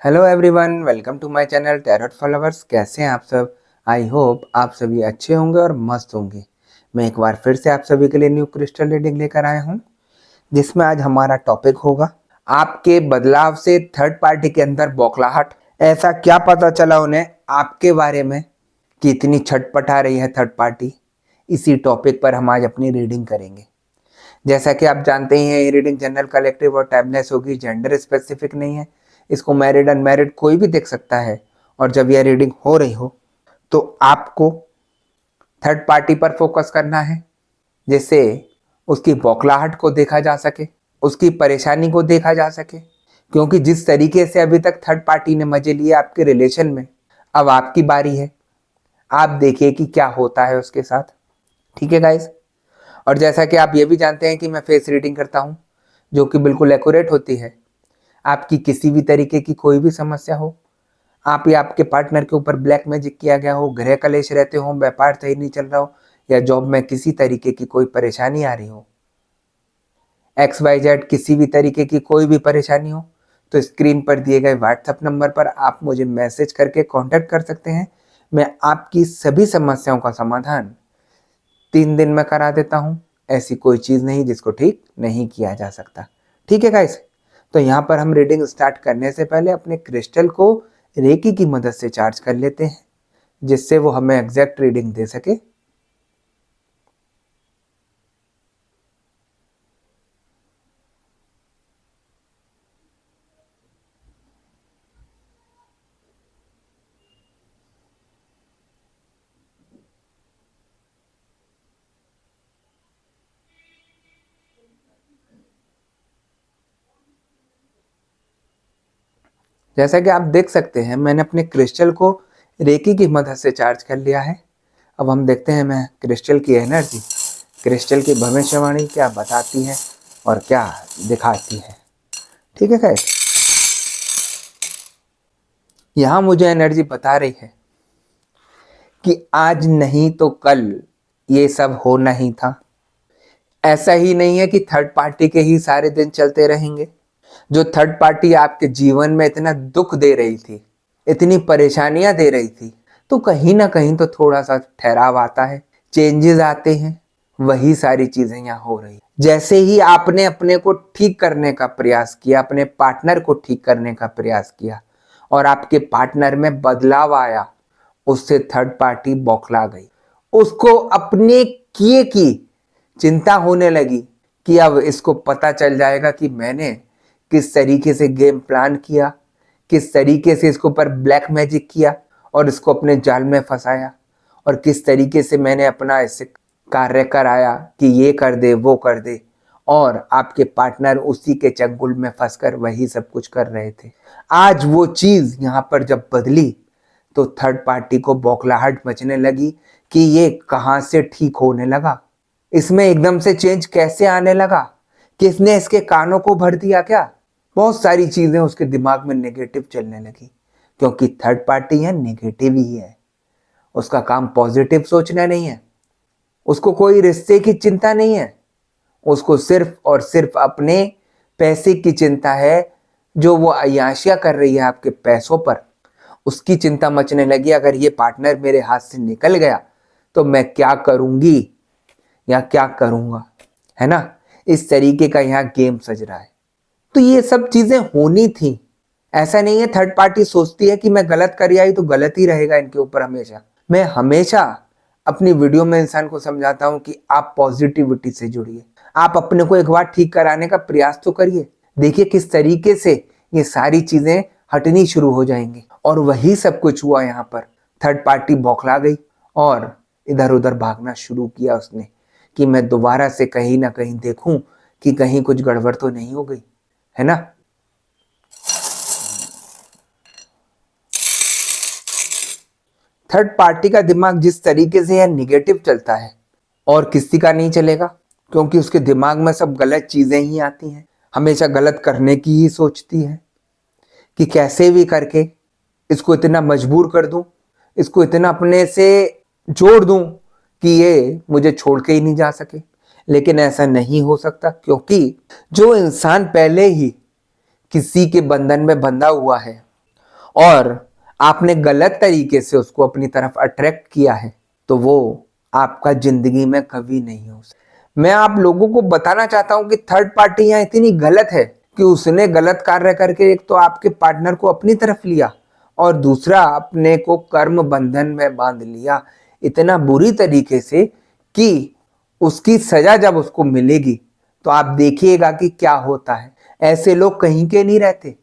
Hello everyone, welcome to my channel tarot followers. कैसे हैं आप सब? आई होप आप सभी अच्छे होंगे और मस्त होंगे। मैं एक बार फिर से आप सभी के लिए न्यू क्रिस्टल रीडिंग लेकर आया हूं, जिसमें आज हमारा टॉपिक होगा आपके बदलाव से थर्ड पार्टी के अंदर बौखलाहट। ऐसा क्या पता चला उन्हें आपके बारे में कि इतनी छटपटा रही है थर्ड पार्टी? इसी टॉपिक पर हम आज अपनी रीडिंग करेंगे। जैसा कि आप जानते ही हैं, ये रीडिंग जनरल, कलेक्टिव और टाइमलेस होगी, जेंडर स्पेसिफिक नहीं है। इसको मैरिड अनमैरिड कोई भी देख सकता है। और जब यह रीडिंग हो रही हो तो आपको थर्ड पार्टी पर फोकस करना है, जिससे उसकी बौखलाहट को देखा जा सके, उसकी परेशानी को देखा जा सके। क्योंकि जिस तरीके से अभी तक थर्ड पार्टी ने मजे लिए आपके रिलेशन में, अब आपकी बारी है। आप देखिए कि क्या होता है उसके साथ। ठीक है गाइस? और जैसा कि आप ये भी जानते हैं कि मैं फेस रीडिंग करता हूँ, जो कि बिल्कुल एक्यूरेट होती है। आपकी किसी भी तरीके की कोई भी समस्या हो, आप या आपके पार्टनर के ऊपर ब्लैक मैजिक किया गया हो, गृह कलेश रहते हो, व्यापार सही नहीं चल रहा हो, या जॉब में किसी तरीके की कोई परेशानी आ रही हो, XYZ किसी भी तरीके की कोई भी परेशानी हो, तो स्क्रीन पर दिए गए व्हाट्सएप नंबर पर आप मुझे मैसेज करके कांटेक्ट कर सकते हैं। मैं आपकी सभी समस्याओं का समाधान 3 दिन में करा देता हूँ। ऐसी कोई चीज़ नहीं जिसको ठीक नहीं किया जा सकता। ठीक है गाइस? तो यहाँ पर हम रीडिंग स्टार्ट करने से पहले अपने क्रिस्टल को रेकी की मदद से चार्ज कर लेते हैं, जिससे वो हमें एग्जैक्ट रीडिंग दे सके। जैसा कि आप देख सकते हैं, मैंने अपने क्रिस्टल को रेकी की मदद से चार्ज कर लिया है। अब हम देखते हैं मैं क्रिस्टल की एनर्जी, क्रिस्टल की भविष्यवाणी क्या बताती है और क्या दिखाती है। ठीक है गाइस? यहाँ मुझे एनर्जी बता रही है कि आज नहीं तो कल ये सब होना ही था। ऐसा ही नहीं है कि थर्ड पार्टी के ही सारे दिन चलते रहेंगे। जो थर्ड पार्टी आपके जीवन में इतना दुख दे रही थी, इतनी परेशानियां दे रही थी, तो कहीं ना कहीं तो थोड़ा सा ठहराव आता है, चेंजेस आते हैं। वही सारी चीजें यहाँ हो रही। जैसे ही आपने अपने को ठीक करने का प्रयास किया, अपने पार्टनर को ठीक करने का प्रयास किया और आपके पार्टनर में बदलाव आया, उससे थर्ड पार्टी बौखला गई। उसको अपने किए की चिंता होने लगी कि अब इसको पता चल जाएगा कि मैंने किस तरीके से गेम प्लान किया, किस तरीके से इसके ऊपर ब्लैक मैजिक किया और इसको अपने जाल में फंसाया, और किस तरीके से मैंने अपना इससे कार्य कराया कि ये कर दे वो कर दे, और आपके पार्टनर उसी के चंगुल में फंसकर वही सब कुछ कर रहे थे। आज वो चीज यहाँ पर जब बदली तो थर्ड पार्टी को बौखलाहट मचने लगी कि ये कहाँ से ठीक होने लगा, इसमें एकदम से चेंज कैसे आने लगा, किसने इसके कानों को भर दिया क्या? बहुत सारी चीजें उसके दिमाग में नेगेटिव चलने लगी, क्योंकि थर्ड पार्टी है, नेगेटिव ही है। उसका काम पॉजिटिव सोचना नहीं है, उसको कोई रिश्ते की चिंता नहीं है, उसको सिर्फ और सिर्फ अपने पैसे की चिंता है। जो वो अय्याशियां कर रही है आपके पैसों पर, उसकी चिंता मचने लगी। अगर ये पार्टनर मेरे हाथ से निकल गया तो मैं क्या करूंगी या क्या करूंगा, है ना? इस तरीके का यहाँ गेम सज रहा है। तो ये सब चीजें होनी थी। ऐसा नहीं है थर्ड पार्टी सोचती है कि मैं गलत कर आई तो गलत ही रहेगा इनके ऊपर हमेशा। मैं हमेशा अपनी वीडियो में इंसान को समझाता हूं कि आप पॉजिटिविटी से जुड़िए, आप अपने को एक बार ठीक कराने का प्रयास तो करिए। देखिए किस तरीके से ये सारी चीजें हटनी शुरू हो जाएंगी। और वही सब कुछ हुआ यहाँ पर। थर्ड पार्टी बौखला गई और इधर उधर भागना शुरू किया उसने कि मैं दोबारा से कहीं ना कहीं देखूं कि कहीं कुछ गड़बड़ तो नहीं हो गई, है ना? थर्ड पार्टी का दिमाग जिस तरीके से यह निगेटिव चलता है और किसी का नहीं चलेगा, क्योंकि उसके दिमाग में सब गलत चीजें ही आती हैं। हमेशा गलत करने की ही सोचती है कि कैसे भी करके इसको इतना मजबूर कर दूं, इसको इतना अपने से जोड़ दूं कि ये मुझे छोड़ के ही नहीं जा सके। लेकिन ऐसा नहीं हो सकता, क्योंकि जो इंसान पहले ही किसी के बंधन में बंधा हुआ है और आपने गलत तरीके से उसको अपनी तरफ अट्रैक्ट किया है, तो वो आपका जिंदगी में कभी नहीं हो सकता। मैं आप लोगों को बताना चाहता हूं कि थर्ड पार्टी यहां इतनी गलत है कि उसने गलत कार्य करके एक तो आपके पार्टनर को अपनी तरफ लिया और दूसरा अपने को कर्म बंधन में बांध लिया इतना बुरी तरीके से कि उसकी सजा जब उसको मिलेगी तो आप देखिएगा कि क्या होता है। ऐसे लोग कहीं के नहीं रहते।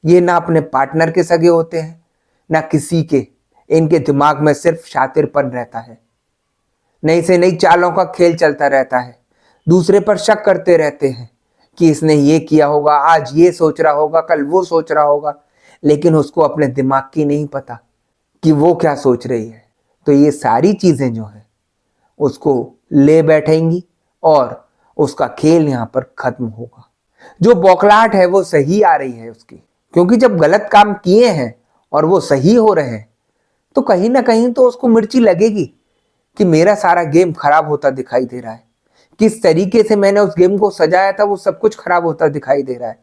ये ना अपने पार्टनर के सगे होते हैं ना किसी के। इनके दिमाग में सिर्फ शातिरपन रहता है, नई से नई चालों का खेल चलता रहता है। दूसरे पर शक करते रहते हैं कि इसने ये किया होगा, आज ये सोच रहा होगा, कल वो सोच रहा होगा, लेकिन उसको अपने दिमाग की नहीं पता कि वो क्या सोच रही है। तो ये सारी चीजें जो है उसको ले बैठेंगी और उसका खेल यहाँ पर खत्म होगा। जो बौखलाहट है वो सही आ रही है उसकी, क्योंकि जब गलत काम किए हैं और वो सही हो रहे हैं तो कहीं ना कहीं तो उसको मिर्ची लगेगी कि मेरा सारा गेम खराब होता दिखाई दे रहा है। किस तरीके से मैंने उस गेम को सजाया था वो सब कुछ खराब होता दिखाई दे रहा है।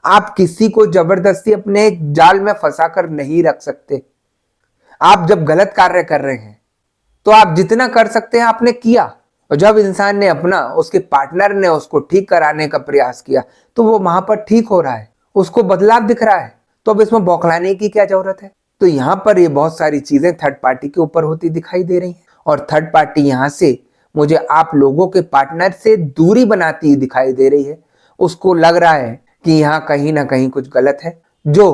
आप किसी को जबरदस्ती अपने जाल में फंसा कर नहीं रख सकते। आप जब गलत कार्य कर रहे हैं तो आप जितना कर सकते हैं आपने किया, और जब इंसान ने अपना, उसके पार्टनर ने उसको ठीक कराने का प्रयास किया तो वो वहां पर ठीक हो रहा है, उसको बदलाव दिख रहा है, तो अब इसमें बौखलाने की क्या जरूरत है। तो यहां पर ये बहुत सारी चीजें थर्ड पार्टी के ऊपर होती दिखाई दे रही हैं और थर्ड पार्टी यहां से मुझे आप लोगों के पार्टनर से दूरी बनाती हुई दिखाई दे रही है। उसको लग रहा है कि यहाँ कहीं ना कहीं कुछ गलत है जो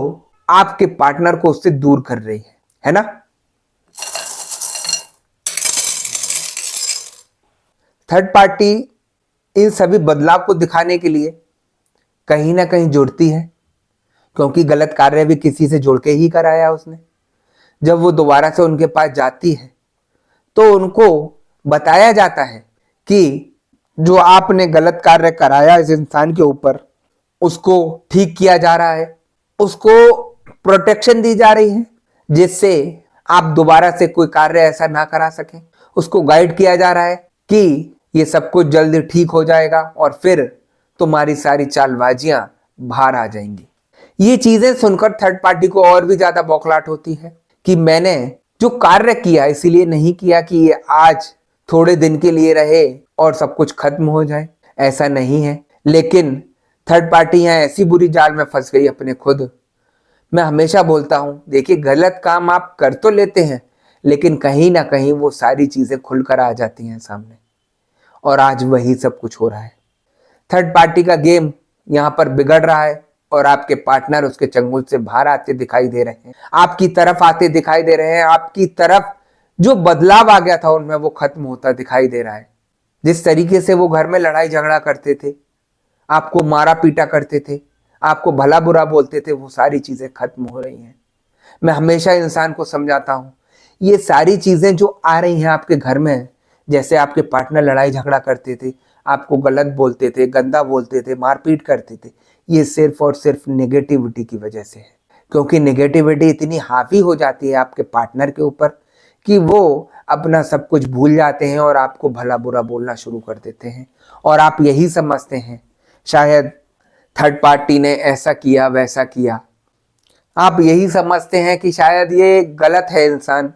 आपके पार्टनर को उससे दूर कर रही है ना। थर्ड पार्टी इन सभी बदलाव को दिखाने के लिए कहीं ना कहीं जुड़ती है, क्योंकि गलत कार्य भी किसी से जुड़ के ही कराया उसने। जब वो दोबारा से उनके पास जाती है तो उनको बताया जाता है कि जो आपने गलत कार्य कराया इस इंसान के ऊपर, उसको ठीक किया जा रहा है, उसको प्रोटेक्शन दी जा रही है जिससे आप दोबारा से कोई कार्य ऐसा ना करा सकें। उसको गाइड किया जा रहा है कि ये सब कुछ जल्दी ठीक हो जाएगा और फिर तुम्हारी सारी चालबाजियां बाहर आ जाएंगी। ये चीजें सुनकर थर्ड पार्टी को और भी ज्यादा बौखलाहट होती है कि मैंने जो कार्य किया इसीलिए नहीं किया कि ये आज थोड़े दिन के लिए रहे और सब कुछ खत्म हो जाए, ऐसा नहीं है। लेकिन थर्ड पार्टी यहाँ ऐसी बुरी जाल में फंस गई अपने खुद। मैं हमेशा बोलता हूं, देखिए गलत काम आप कर तो लेते हैं लेकिन कहीं ना कहीं वो सारी चीजें खुलकर आ जाती हैं सामने, और आज वही सब कुछ हो रहा है। थर्ड पार्टी का गेम यहाँ पर बिगड़ रहा है और आपके पार्टनर उसके चंगुल से बाहर आते दिखाई दे रहे हैं, आपकी तरफ आते दिखाई दे रहे हैं। आपकी तरफ जो बदलाव आ गया था उनमें वो खत्म होता दिखाई दे रहा है। जिस तरीके से वो घर में लड़ाई झगड़ा करते थे, आपको मारा पीटा करते थे, आपको भला बुरा बोलते थे, वो सारी चीजें खत्म हो रही हैं। मैं हमेशा इंसान को समझाता हूं, ये सारी चीजें जो आ रही हैं आपके घर में, जैसे आपके पार्टनर लड़ाई झगड़ा करते थे, आपको गलत बोलते थे, गंदा बोलते थे, मारपीट करते थे, ये सिर्फ और सिर्फ नेगेटिविटी की वजह से है। क्योंकि नेगेटिविटी इतनी हावी हो जाती है आपके पार्टनर के ऊपर कि वो अपना सब कुछ भूल जाते हैं और आपको भला बुरा बोलना शुरू कर देते हैं। और आप यही समझते हैं शायद थर्ड पार्टी ने ऐसा किया वैसा किया, आप यही समझते हैं कि शायद ये गलत है इंसान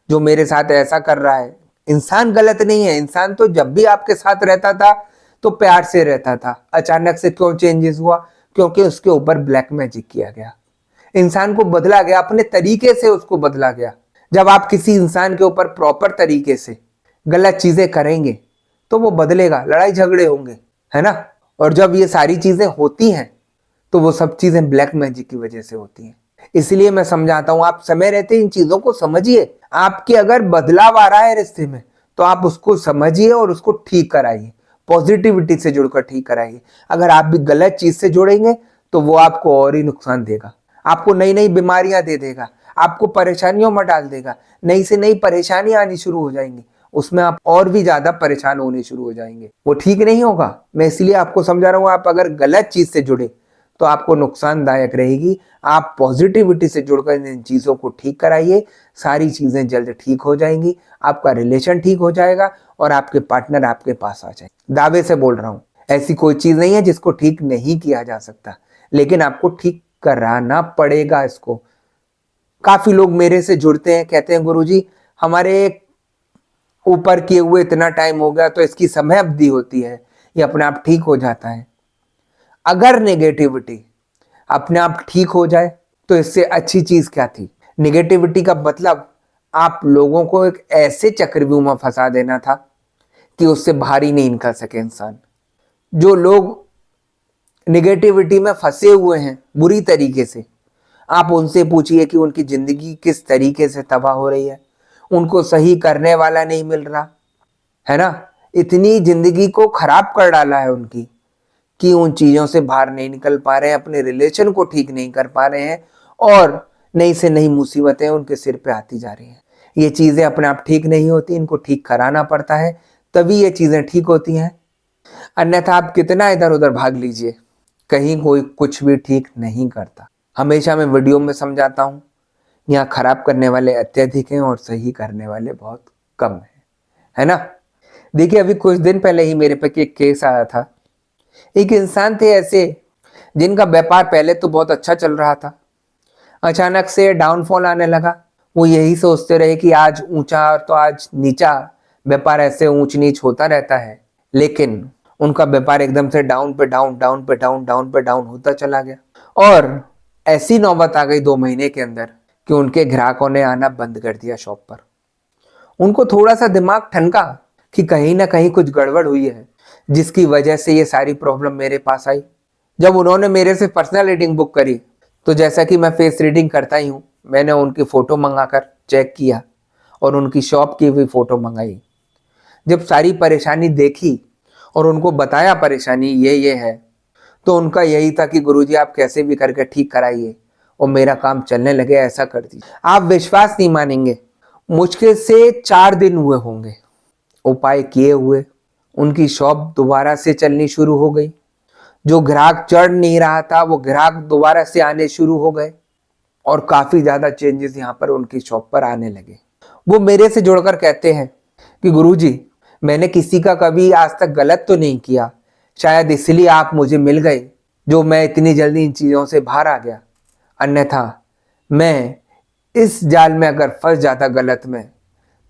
जो मेरे साथ ऐसा कर रहा है। इंसान गलत नहीं है। इंसान तो जब भी आपके साथ रहता था तो प्यार से रहता था। अचानक से क्यों चेंजेस हुआ? क्योंकि उसके ऊपर ब्लैक मैजिक किया गया, इंसान को बदला गया, अपने तरीके से उसको बदला गया। जब आप किसी इंसान के ऊपर प्रॉपर तरीके से गलत चीजें करेंगे तो वो बदलेगा, लड़ाई झगड़े होंगे, है ना। और जब ये सारी चीजें होती हैं तो वो सब चीजें ब्लैक मैजिक की वजह से होती हैं। इसलिए मैं समझाता हूं, आप समय रहते इन चीजों को समझिए। आपके अगर बदलाव आ रहा है रिश्ते में तो आप उसको समझिए और उसको ठीक कराइए, पॉजिटिविटी से जुड़कर ठीक कराइए। अगर आप भी गलत चीज से जुड़ेंगे तो वो आपको और ही नुकसान देगा, आपको नई नई बीमारियां दे देगा, आपको परेशानियों में डाल देगा, नई से नई परेशानियां आनी शुरू हो जाएंगी, उसमें आप और भी ज्यादा परेशान होने शुरू हो जाएंगे। वो ठीक नहीं होगा। मैं इसलिए आपको समझा रहा हूं, आप अगर गलत चीज से जुड़े तो आपको नुकसानदायक रहेगी। आप पॉजिटिविटी से जुड़कर इन चीजों को ठीक कराइए, सारी चीजें जल्द ठीक हो जाएंगी, आपका रिलेशन ठीक हो जाएगा और आपके पार्टनर आपके पास आ जाएंगे। दावे से बोल रहा हूं, ऐसी कोई चीज नहीं है जिसको ठीक नहीं किया जा सकता, लेकिन आपको ठीक कराना पड़ेगा इसको। काफी लोग मेरे से जुड़ते हैं, कहते हैं गुरुजी हमारे ऊपर किए हुए इतना टाइम हो गया, तो इसकी समय अवधि होती है, ये अपने आप ठीक हो जाता है। अगर नेगेटिविटी अपने आप ठीक हो जाए तो इससे अच्छी चीज क्या थी। नेगेटिविटी का मतलब आप लोगों को एक ऐसे चक्रव्यूह में फंसा देना था कि उससे बाहर ही नहीं निकल सके इंसान। जो लोग नेगेटिविटी में फंसे हुए हैं बुरी तरीके से, आप उनसे पूछिए कि उनकी जिंदगी किस तरीके से तबाह हो रही है। उनको सही करने वाला नहीं मिल रहा है ना, इतनी जिंदगी को खराब कर डाला है उनकी कि उन चीजों से बाहर नहीं निकल पा रहे हैं, अपने रिलेशन को ठीक नहीं कर पा रहे हैं और नई से नई मुसीबतें उनके सिर पे आती जा रही हैं। ये चीजें अपने आप ठीक नहीं होती, इनको ठीक कराना पड़ता है, तभी ये चीजें ठीक होती हैं। अन्यथा आप कितना इधर उधर भाग लीजिए, कहीं कोई कुछ भी ठीक नहीं करता। हमेशा मैं वीडियो में समझाता हूँ, यहाँ खराब करने वाले अत्यधिक हैं और सही करने वाले बहुत कम हैं, है ना। देखिए अभी कुछ दिन पहले ही मेरे पे एक केस आया था। एक इंसान थे ऐसे जिनका व्यापार पहले तो बहुत अच्छा चल रहा था, अचानक से डाउनफॉल आने लगा। वो यही सोचते रहे कि आज ऊंचा तो आज नीचा, व्यापार ऐसे ऊंच नीच होता रहता है, लेकिन उनका व्यापार एकदम से डाउन पे डाउन, डाउन पे डाउन, डाउन पे डाउन होता चला गया। और ऐसी नौबत आ गई 2 महीने के अंदर कि उनके ग्राहकों ने आना बंद कर दिया शॉप पर। उनको थोड़ा सा दिमाग ठनका कि कहीं ना कहीं कुछ गड़बड़ हुई है, जिसकी वजह से ये सारी प्रॉब्लम मेरे पास आई। जब उन्होंने मेरे से पर्सनल रीडिंग बुक करी तो जैसा कि मैं फेस रीडिंग करता ही हूँ, मैंने उनकी फ़ोटो मंगाकर चेक किया और उनकी शॉप की भी फ़ोटो मंगाई। जब सारी परेशानी देखी और उनको बताया परेशानी ये है, तो उनका यही था कि गुरुजी आप कैसे भी करके ठीक कराइए और मेरा काम चलने लगे, ऐसा कर दीजिए। आप विश्वास नहीं मानेंगे, मुश्किल से 4 दिन हुए होंगे, उपाय किए हुए उनकी शॉप दोबारा से चलनी शुरू हो गई। जो ग्राहक चढ़ नहीं रहा था वो ग्राहक दोबारा से आने शुरू हो गए और काफी ज्यादा चेंजेस यहाँ पर उनकी शॉप पर आने लगे। वो मेरे से जुड़कर कहते हैं कि गुरुजी मैंने किसी का कभी आज तक गलत तो नहीं किया, शायद इसलिए आप मुझे मिल गए जो मैं इतनी जल्दी इन चीजों से बाहर आ गया, अन्यथा मैं इस जाल में अगर फंस जाता गलत में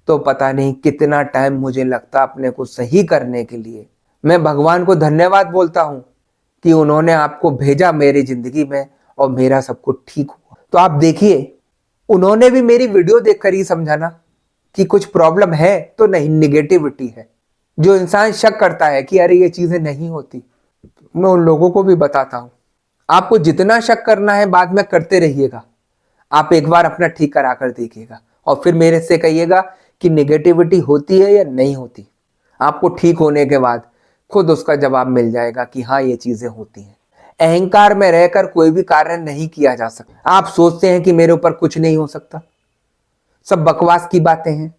तो पता नहीं कितना टाइम मुझे लगता अपने को सही करने के लिए। मैं भगवान को धन्यवाद बोलता हूँ कि उन्होंने आपको भेजा मेरी जिंदगी में और मेरा सब कुछ ठीक हुआ। तो आप देखिए उन्होंने भी मेरी वीडियो देखकर ही समझाना कि कुछ प्रॉब्लम है तो नहीं, निगेटिविटी है। जो इंसान शक करता है कि अरे ये चीजें नहीं होती, मैं उन लोगों को भी बताता हूँ आपको जितना शक करना है बाद में करते रहिएगा, आप एक बार अपना ठीक करा कर देखिएगा और फिर मेरे से कहिएगा कि नेगेटिविटी होती है या नहीं होती। आपको ठीक होने के बाद खुद उसका जवाब मिल जाएगा कि हाँ ये चीजें होती हैं। अहंकार में रहकर कोई भी कार्य नहीं किया जा सकता। आप सोचते हैं कि मेरे ऊपर कुछ नहीं हो सकता, सब बकवास की बातें हैं।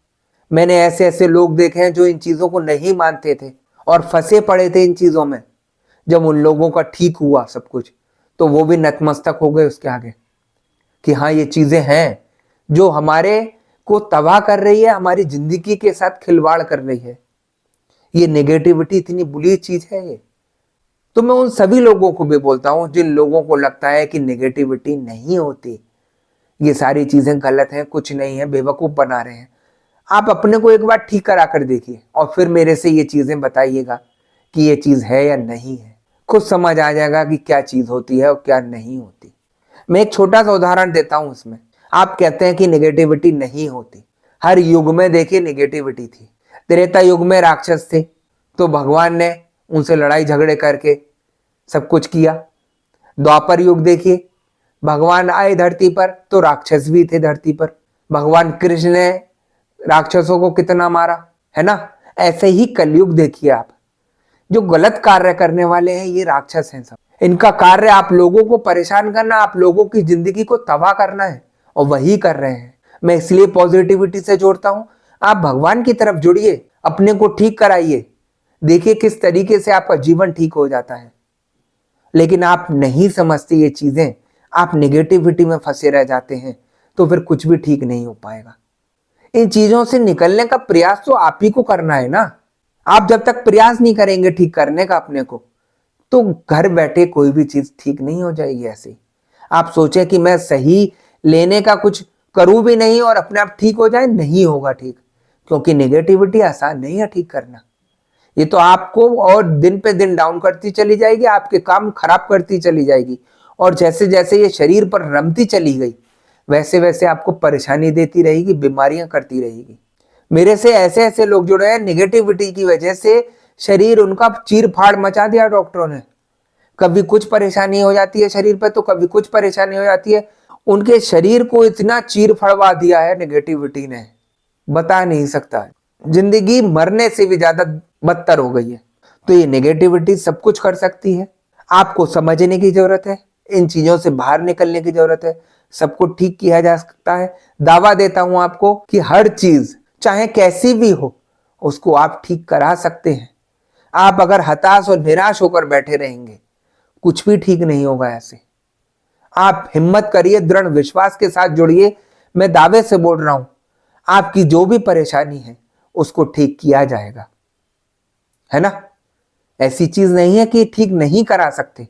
मैंने ऐसे ऐसे लोग देखे हैं जो इन चीजों को नहीं मानते थे और फंसे पड़े थे इन चीजों में। जब उन लोगों का ठीक हुआ सब कुछ तो वो भी नतमस्तक हो गए उसके आगे कि हाँ ये चीजें हैं जो हमारे को तबाह कर रही है, हमारी जिंदगी के साथ खिलवाड़ कर रही है। ये नेगेटिविटी इतनी बुरी चीज है ये। तो मैं उन सभी लोगों को भी बोलता हूं जिन लोगों को लगता है कि नेगेटिविटी नहीं होती, ये सारी चीजें गलत हैं, कुछ नहीं है, बेवकूफ बना रहे हैं। आप अपने को एक बार ठीक करा कर देखिए और फिर मेरे से ये चीजें बताइएगा कि ये चीज है या नहीं है। खुद समझ आ जाएगा कि क्या चीज होती है और क्या नहीं होती। मैं एक छोटा सा उदाहरण देता हूं इसमें। आप कहते हैं कि नेगेटिविटी नहीं होती, हर युग में देखिए नेगेटिविटी थी। त्रेता युग में राक्षस थे तो भगवान ने उनसे लड़ाई झगड़े करके सब कुछ किया। द्वापर युग देखिए, भगवान आए धरती पर तो राक्षस भी थे धरती पर, भगवान कृष्ण ने राक्षसों को कितना मारा, है ना। ऐसे ही कलयुग देखिए आप, जो गलत कार्य करने वाले हैं ये राक्षस हैं सब। इनका कार्य आप लोगों को परेशान करना, आप लोगों की जिंदगी को तबाह करना है और वही कर रहे हैं। मैं इसलिए पॉजिटिविटी से जोड़ता हूं, आप भगवान की तरफ जुड़िए, अपने को ठीक कराइए, देखिए किस तरीके से आपका जीवन ठीक हो जाता है। लेकिन आप नहीं समझते ये चीजें, आप नेगेटिविटी में फंसे रह जाते हैं तो फिर कुछ भी ठीक नहीं हो पाएगा। इन चीजों से निकलने का प्रयास तो आप ही को करना है ना। आप जब तक प्रयास नहीं करेंगे ठीक करने का अपने को, तो घर बैठे कोई भी चीज ठीक नहीं हो जाएगी। ऐसे आप सोचें कि मैं सही लेने का कुछ करूं भी नहीं और अपने आप ठीक हो जाए, नहीं होगा ठीक, क्योंकि नेगेटिविटी आसान नहीं है ठीक करना। ये तो आपको और दिन पे दिन डाउन करती चली जाएगी, आपके काम खराब करती चली जाएगी, और जैसे जैसे ये शरीर पर रमती चली गई वैसे वैसे आपको परेशानी देती रहेगी, बीमारियां करती रहेगी। मेरे से ऐसे ऐसे लोग जुड़े हैं, नेगेटिविटी की वजह से शरीर उनका चीर फाड़ मचा दिया डॉक्टरों ने। कभी कुछ परेशानी हो जाती है शरीर पर तो कभी कुछ परेशानी हो जाती है। उनके शरीर को इतना चीर फड़वा दिया है नेगेटिविटी ने, बता नहीं सकता। जिंदगी मरने से भी ज्यादा बदतर हो गई है। तो ये नेगेटिविटी सब कुछ कर सकती है। आपको समझने की जरूरत है, इन चीजों से बाहर निकलने की जरूरत है। सब कुछ ठीक किया जा सकता है। दावा देता हूं आपको कि हर चीज चाहे कैसी भी हो उसको आप ठीक करा सकते हैं। आप अगर हताश और निराश होकर बैठे रहेंगे कुछ भी ठीक नहीं होगा। ऐसे आप हिम्मत करिए, दृढ़ विश्वास के साथ जुड़िए। मैं दावे से बोल रहा हूं आपकी जो भी परेशानी है उसको ठीक किया जाएगा, है ना। ऐसी चीज नहीं है कि ठीक नहीं करा सकते,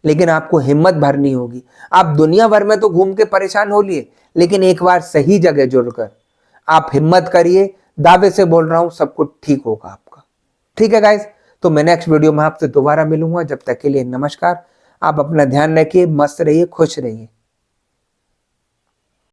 लेकिन आपको हिम्मत भरनी होगी। आप दुनिया भर में तो घूम के परेशान हो लिए, लेकिन एक बार सही जगह जुड़कर आप हिम्मत करिए। दावे से बोल रहा हूं सब कुछ ठीक होगा आपका। ठीक है गाइस, तो मैं नेक्स्ट वीडियो में आपसे दोबारा मिलूंगा। जब तक के लिए नमस्कार। आप अपना ध्यान रखिए, मस्त रहिए, खुश रहिए।